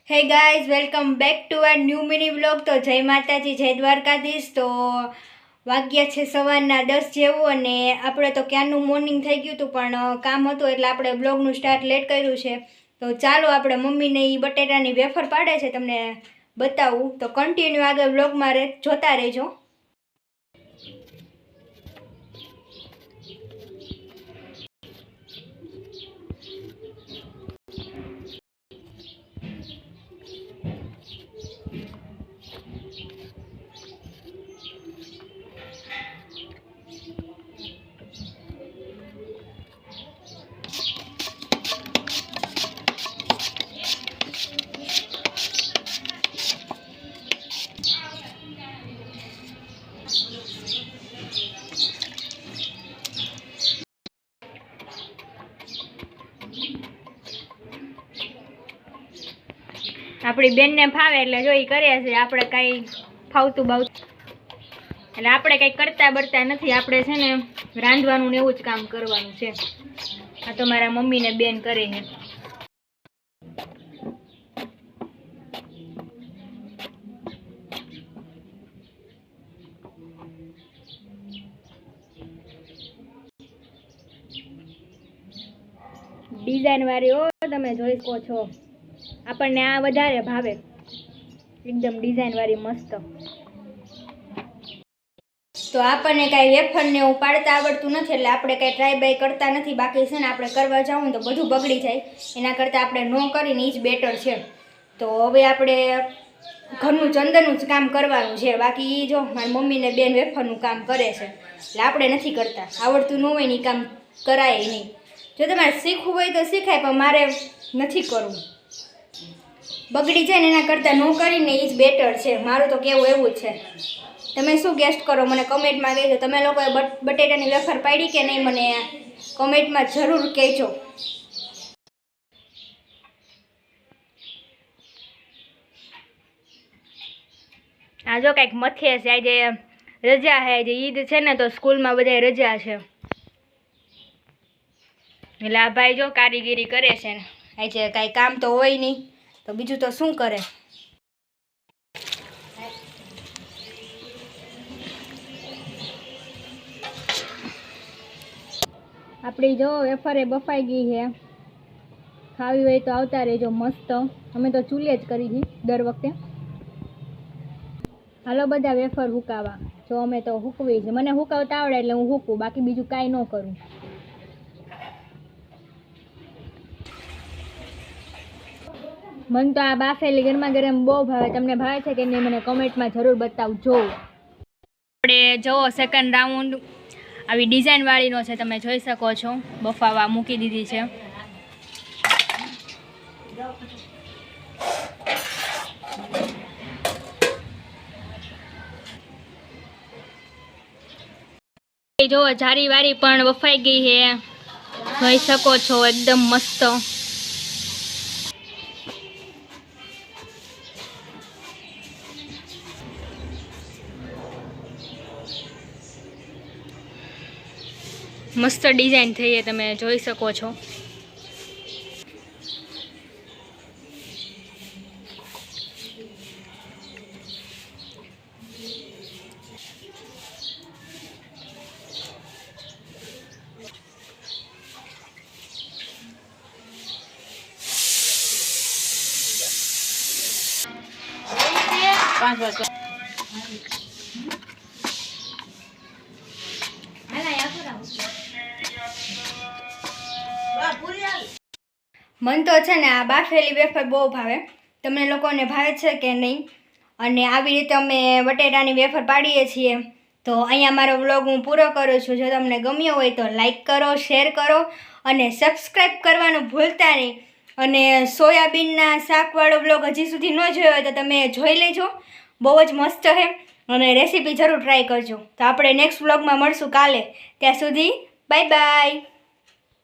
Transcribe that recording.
હે guys, welcome back to our new mini vlog. તો જય માતાજી, જય દ્વારકાધીશ. તો વાગ્યા છે સવારના 10 જેવું અને આપણે તો ક્યારનું મોર્નિંગ થઈ ગયું હતું, પણ કામ હતું એટલે આપણે બ્લોગનું સ્ટાર્ટ લેટ કર્યું છે. તો ચાલો આપણે મમ્મીને એ બટેટાની વેફર પાડે છે તમને બતાવું. તો કન્ટિન્યુ આગળ વ્લોગમાં જોતા રહેજો. આપણી બેનને ફાવે એટલે જો એ કરે છે, આપણે કાંઈ ફાવતું બાવતું એટલે આપણે કંઈ કરતા બરતા નથી. આપણે છે ને રાંધવાનું ને એવું જ કામ કરવાનું છે. આ તો મારા મમ્મીને બેન કરે છે. ડિઝાઇન વાળી હો, તમે જોઈ શકો છો. આપણને આ વધારે ભાવે, એકદમ ડિઝાઇન વાળી મસ્ત. તો આપણને કાંઈ વેફરને એવું પાડતા આવડતું નથી એટલે આપણે કાંઈ ટ્રાય બાય કરતા નથી. બાકી છે ને આપણે કરવા જાઉં તો બધું બગડી જાય, એના કરતાં આપણે ન કરીને એ જ બેટર છે. તો હવે આપણે ઘરનું ચંદનનું જ કામ કરવાનું છે. બાકી જો મારી મમ્મીને બેન વેફરનું કામ કરે છે એટલે આપણે નથી કરતા. આવડતું ન હોય ને એ કામ કરાય નહીં. જો તમારે શીખવું હોય તો શીખાય, પણ મારે નથી કરવું. બગડી જાય ને એના કરતાં ન કરીને એ જ બેટર છે. મારું તો કહેવું એવું જ છે. તમે શું ગેસ્ટ કરો મને કમેન્ટમાં કહેજો. તમે લોકોએ બટેટાની વેફર પાડી કે નહીં મને કમેન્ટમાં જરૂર કહેજો. આ જો કાંઈક મથે છે. આજે રજા છે, આજે ઈદ છે ને તો સ્કૂલમાં બધાય રજા છે એટલે આ ભાઈ જો કારીગીરી કરે છે ને. આજે કાંઈ કામ તો હોય નહીં તો બીજું તો શું કરે. આપણી જો વેફરે બફાઈ ગઈ છે. ખાવી હોય તો આવતા રહેજો. મસ્ત અમે તો ચૂલે જ કરી હતી દર વખતે. હાલો બધા વેફર હુકાવા. જો અમે તો હૂકવી છે. મને હુકાવતા આવડે એટલે હું હૂકું, બાકી બીજું કાંઈ ન કરું. મને તો આ બાફેલી ગરમા ગરમ બહુ ભાવે. તમને ભાવે છે કે નહીં મને કમેન્ટમાં જરૂર બતાવજો. આપણે જુઓ સેકન્ડ રાઉન્ડ આવી ડિઝાઇનવાળીનો છે, તમે જોઈ શકો છો. બફાવા મૂકી દીધી છે. જો જારી વારી પણ બફાઈ ગઈ છે, જોઈ શકો છો. એકદમ મસ્ત. મસ્ત ડિઝાઇન થઈ છે, તમે જોઈ શકો છો. મન તો છે ને આ બાફેલી વેફર બહુ ભાવે. તમને લોકોને ભાવે છે કે નહીં? અને આવી રીતે અમે બટેટાની વેફર પાડીએ છીએ. તો અહીંયા મારો વ્લોગ હું પૂરો કરું છું. જો તમને ગમ્યો હોય તો લાઈક કરો, શેર કરો અને સબસ્ક્રાઈબ કરવાનું ભૂલતા નહીં. અને સોયાબીનના શાકવાળો વ્લોગ હજી સુધી ન જોયો હોય તો તમે જોઈ લેજો. બહુ જ મસ્ત છે અને રેસીપી જરૂર ટ્રાય કરજો. તો આપણે નેક્સ્ટ વ્લોગમાં મળશું કાલે. ત્યાં સુધી બાય બાય.